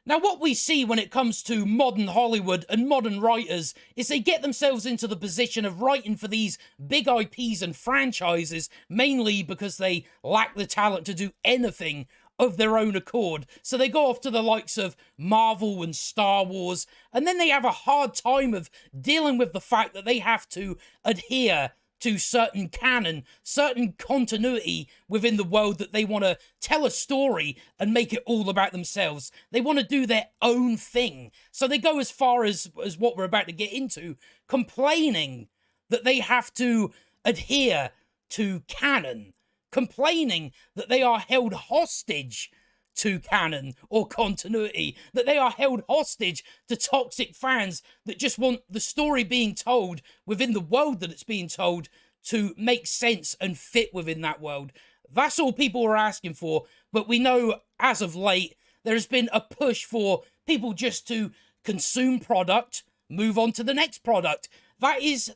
Now, what we see when it comes to modern Hollywood and modern writers is they get themselves into the position of writing for these big IPs and franchises, mainly because they lack the talent to do anything of their own accord. So they go off to the likes of Marvel and Star Wars, and then they have a hard time of dealing with the fact that they have to adhere to certain canon, certain continuity within the world that they want to tell a story and make it all about themselves. They want to do their own thing. So they go as far as what we're about to get into, complaining that they have to adhere to canon, complaining that they are held hostage to canon or continuity, that they are held hostage to toxic fans that just want the story being told within the world that it's being told to make sense and fit within that world. That's all people are asking for, but we know as of late there has been a push for people just to consume product, move on to the next product. That is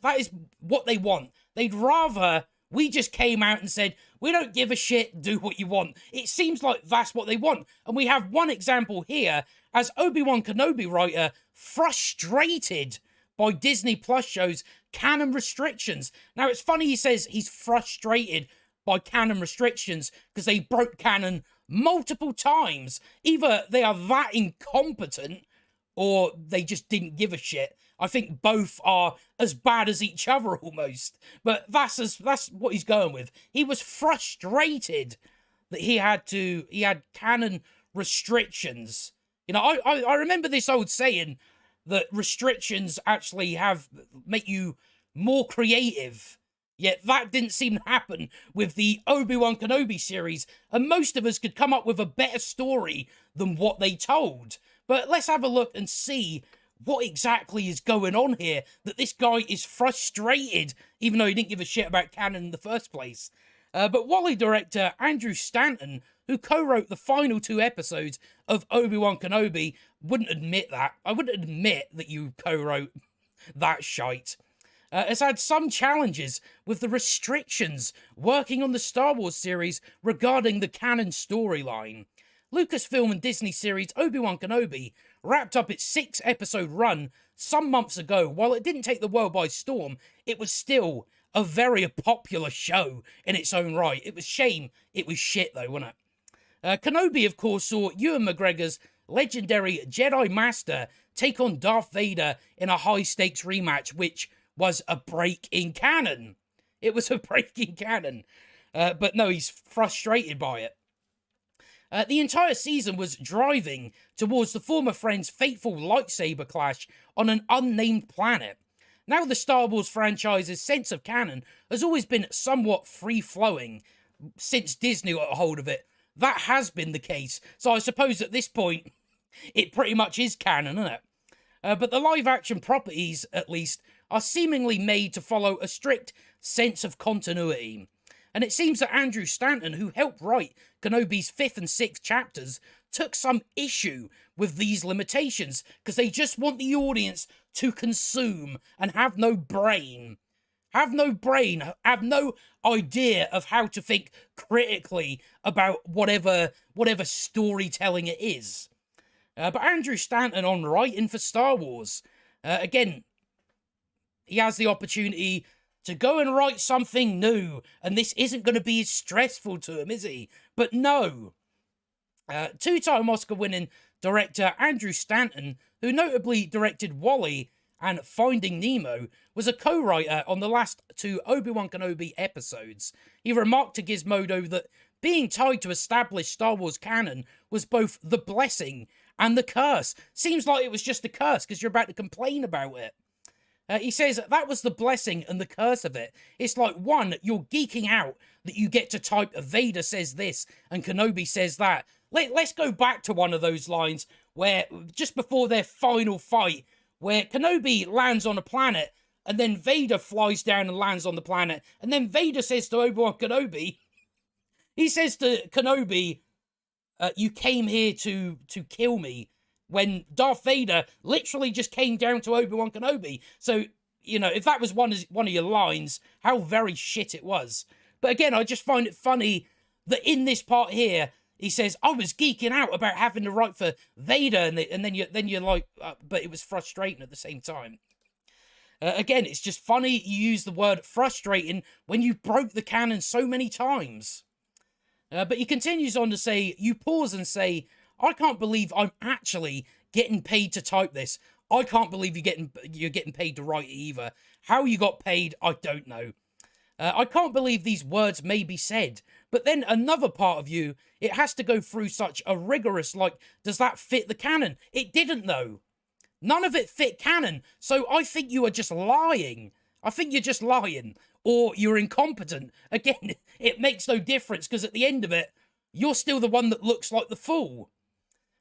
what they want. They'd rather we just came out and said, we don't give a shit, do what you want. It seems like that's what they want. And we have one example here as Obi-Wan Kenobi writer frustrated by Disney Plus shows canon restrictions. Now, it's funny he says he's frustrated by canon restrictions because they broke canon multiple times. Either they are that incompetent or they just didn't give a shit. I think both are as bad as each other almost. But that's what he's going with. He was frustrated that he had canon restrictions. You know, I remember this old saying that restrictions actually make you more creative. Yet that didn't seem to happen with the Obi-Wan Kenobi series, and most of us could come up with a better story than what they told. But let's have a look and see what exactly is going on here, that this guy is frustrated, even though he didn't give a shit about canon in the first place. But Wally director Andrew Stanton, who co-wrote the final 2 episodes of Obi-Wan Kenobi, wouldn't admit that. I wouldn't admit that you co-wrote that shite. Has had some challenges with the restrictions working on the Star Wars series regarding the canon storyline. Lucasfilm and Disney series Obi-Wan Kenobi wrapped up its 6-episode run some months ago. While it didn't take the world by storm, it was still a very popular show in its own right. It was shame it was shit though, wasn't it? Kenobi, of course, saw Ewan McGregor's legendary Jedi Master take on Darth Vader in a high-stakes rematch, which was a break in canon. It was a break in canon. But no, he's frustrated by it. The entire season was driving towards the former friend's fateful lightsaber clash on an unnamed planet. Now the Star Wars franchise's sense of canon has always been somewhat free-flowing since Disney got a hold of it. That has been the case, so I suppose at this point it pretty much is canon, isn't it? But the live-action properties, at least, are seemingly made to follow a strict sense of continuity. And it seems that Andrew Stanton, who helped write Kenobi's 5th and 6th chapters, took some issue with these limitations because they just want the audience to consume and have no brain. Have no brain, have no idea of how to think critically about whatever storytelling it is. But Andrew Stanton on writing for Star Wars, again, he has the opportunity to go and write something new, and this isn't going to be as stressful to him, is he? But no. 2-time Oscar-winning director Andrew Stanton, who notably directed WALL-E and Finding Nemo, was a co-writer on the last 2 Obi-Wan Kenobi episodes. He remarked to Gizmodo that being tied to established Star Wars canon was both the blessing and the curse. Seems like it was just a curse because you're about to complain about it. He says that was the blessing and the curse of it. It's like, one, you're geeking out that you get to type Vader says this and Kenobi says that. Let's go back to one of those lines where, just before their final fight, where Kenobi lands on a planet and then Vader flies down and lands on the planet. And then Vader says to Obi-Wan Kenobi, he says to Kenobi, you came here to kill me. When Darth Vader literally just came down to Obi-Wan Kenobi. So, you know, if that was one of your lines, how very shit it was. But again, I just find it funny that in this part here, He says, I was geeking out about having to write for Vader, and then you're like, but it was frustrating at the same time. Again, it's just funny you use the word frustrating when you broke the canon so many times. But he continues on to say, you pause and say, I can't believe I'm actually getting paid to type this. I can't believe you're getting paid to write it either. How you got paid, I don't know. I can't believe these words may be said. But then another part of you, it has to go through such a rigorous, like, does that fit the canon? It didn't, though. None of it fit canon. So I think you are just lying. I think you're just lying. Or you're incompetent. Again, it makes no difference, because at the end of it, you're still the one that looks like the fool.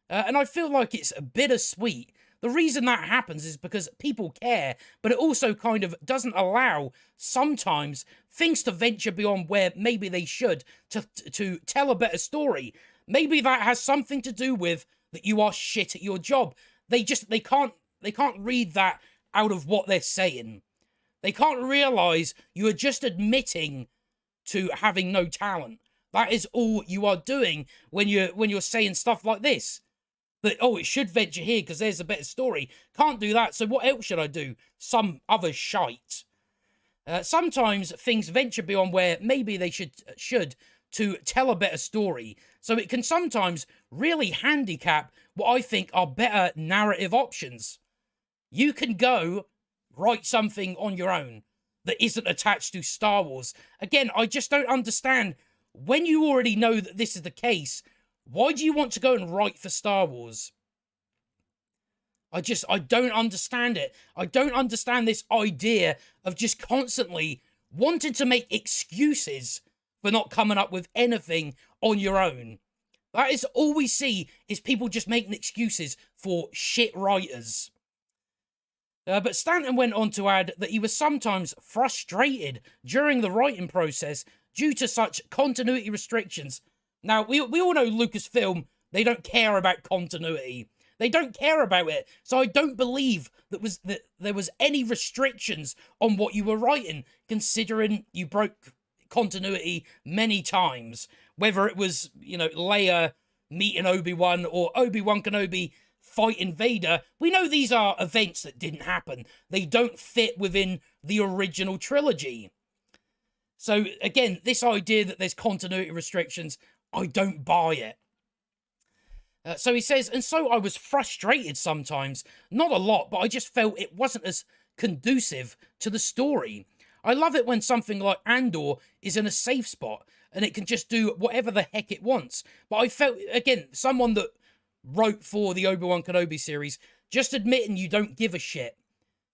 And I feel like it's bittersweet. The reason that happens is because people care, but it also kind of doesn't allow sometimes things to venture beyond where maybe they should to tell a better story. Maybe that has something to do with that you are shit at your job. They can't read that out of what they're saying. They can't realize you are just admitting to having no talent. That is all you are doing when you're saying stuff like this. That, oh, it should venture here because there's a better story. Can't do that, so what else should I do? Some other shite. Sometimes things venture beyond where maybe they should to tell a better story. So it can sometimes really handicap what I think are better narrative options. You can go write something on your own that isn't attached to Star Wars. Again, I just don't understand. When you already know that this is the case, why do you want to go and write for Star Wars? I don't understand it. I don't understand this idea of just constantly wanting to make excuses for not coming up with anything on your own. That is all we see, is people just making excuses for shit writers. But Stanton went on to add that he was sometimes frustrated during the writing process due to such continuity restrictions. Now, we all know Lucasfilm, they don't care about continuity. They don't care about it. So I don't believe that there was any restrictions on what you were writing, considering you broke continuity many times. Whether it was, Leia meeting Obi-Wan or Obi-Wan Kenobi fighting Vader, we know these are events that didn't happen. They don't fit within the original trilogy. So, again, this idea that there's continuity restrictions, I don't buy it. So he says, and so I was frustrated sometimes. Not a lot, but I just felt it wasn't as conducive to the story. I love it when something like Andor is in a safe spot and it can just do whatever the heck it wants. But I felt, again, someone that wrote for the Obi-Wan Kenobi series, just admitting you don't give a shit.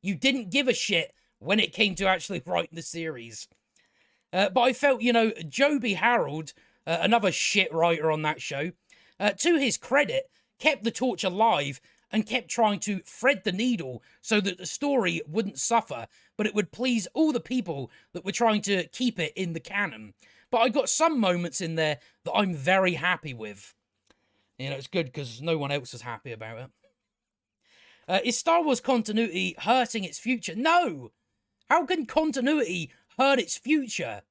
You didn't give a shit when it came to actually writing the series. But I felt, Joby Harold, another shit writer on that show, to his credit, kept the torch alive and kept trying to thread the needle so that the story wouldn't suffer, but it would please all the people that were trying to keep it in the canon. But I got some moments in there that I'm very happy with. It's good because no one else is happy about it. Is Star Wars continuity hurting its future? No! How can continuity hurt its future?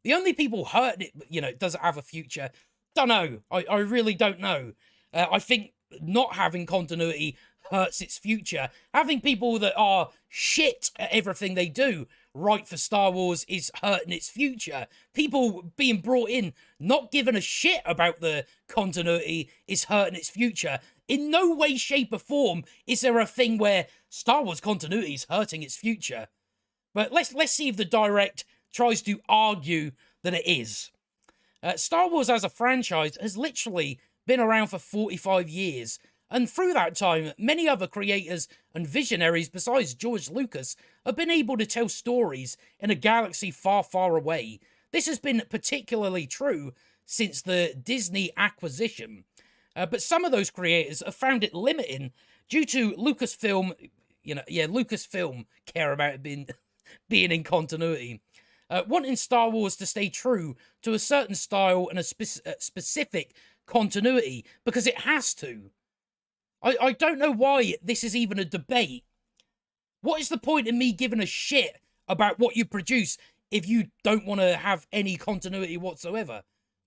The only people hurting it, does it have a future? Don't know. I really don't know. I think not having continuity hurts its future. Having people that are shit at everything they do write for Star Wars is hurting its future. People being brought in, not giving a shit about the continuity is hurting its future. In no way, shape or form is there a thing where Star Wars continuity is hurting its future. But let's see if the direct tries to argue that it is. Star Wars as a franchise has literally been around for 45 years, and through that time, many other creators and visionaries besides George Lucas have been able to tell stories in a galaxy far, far away. This has been particularly true since the Disney acquisition. But some of those creators have found it limiting due to Lucasfilm, Lucasfilm care about it being in continuity. Wanting Star Wars to stay true to a certain style and a specific continuity, because it has to. I don't know why this is even a debate. What is the point in me giving a shit about what you produce if you don't want to have any continuity whatsoever?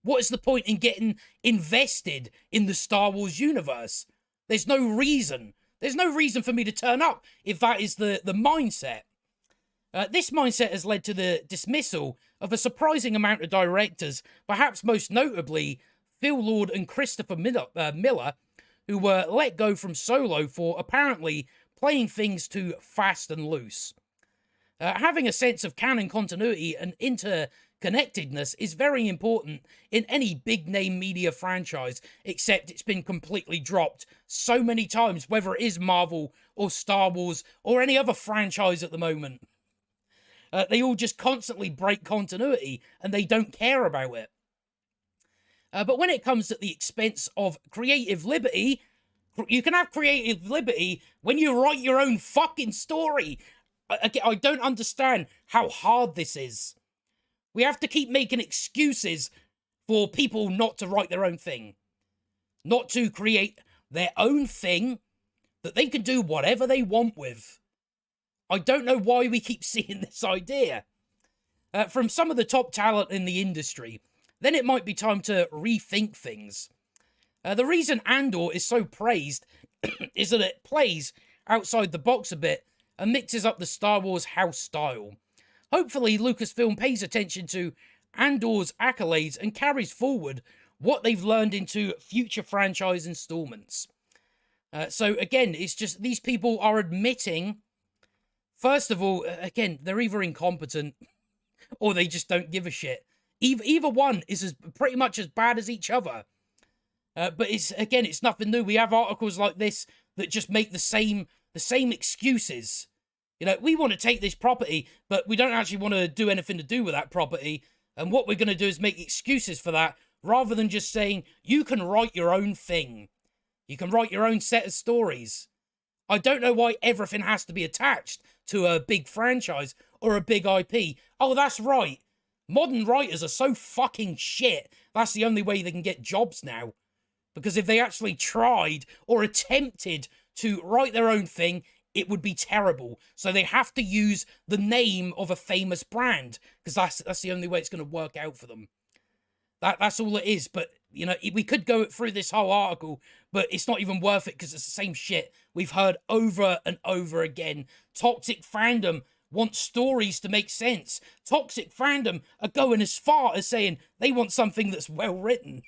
What is the point in getting invested in the Star Wars universe? There's no reason. There's no reason for me to turn up if that is the mindset. This mindset has led to the dismissal of a surprising amount of directors, perhaps most notably Phil Lord and Christopher Miller, who were let go from Solo for apparently playing things too fast and loose. Having a sense of canon continuity and interconnectedness is very important in any big-name media franchise, except it's been completely dropped so many times, whether it is Marvel or Star Wars or any other franchise at the moment. They all just constantly break continuity, and they don't care about it. But when it comes at the expense of creative liberty, you can have creative liberty when you write your own fucking story. I don't understand how hard this is. We have to keep making excuses for people not to write their own thing. Not to create their own thing that they can do whatever they want with. I don't know why we keep seeing this idea. From some of the top talent in the industry, then it might be time to rethink things. The reason Andor is so praised is that it plays outside the box a bit and mixes up the Star Wars house style. Hopefully, Lucasfilm pays attention to Andor's accolades and carries forward what they've learned into future franchise installments. So again, it's just these people are admitting, first of all, again, they're either incompetent or they just don't give a shit. Either one is pretty much as bad as each other. But it's nothing new. We have articles like this that just make the same excuses. You know, we want to take this property, but we don't actually want to do anything to do with that property. And what we're going to do is make excuses for that, rather than just saying, you can write your own thing. You can write your own set of stories. I don't know why everything has to be attached to a big franchise or a big IP. Oh, that's right. Modern writers are so fucking shit. That's the only way they can get jobs now. Because if they actually tried or attempted to write their own thing, it would be terrible. So they have to use the name of a famous brand, because that's the only way it's going to work out for them. That's all it is. But, you know, we could go through this whole article, but it's not even worth it because it's the same shit we've heard over and over again. Toxic fandom wants stories to make sense. Toxic fandom are going as far as saying they want something that's well written.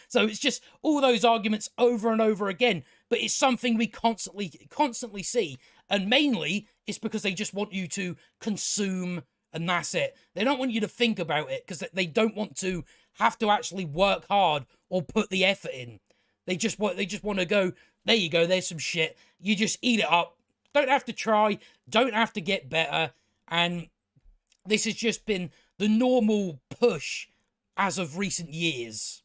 So it's just all those arguments over and over again, but it's something we constantly see. And mainly, it's because they just want you to consume, and that's it. They don't want you to think about it, because they don't want to have to actually work hard or put the effort in. They just want to go, there you go, there's some shit. You just eat it up. Don't have to try, don't have to get better. And this has just been the normal push as of recent years.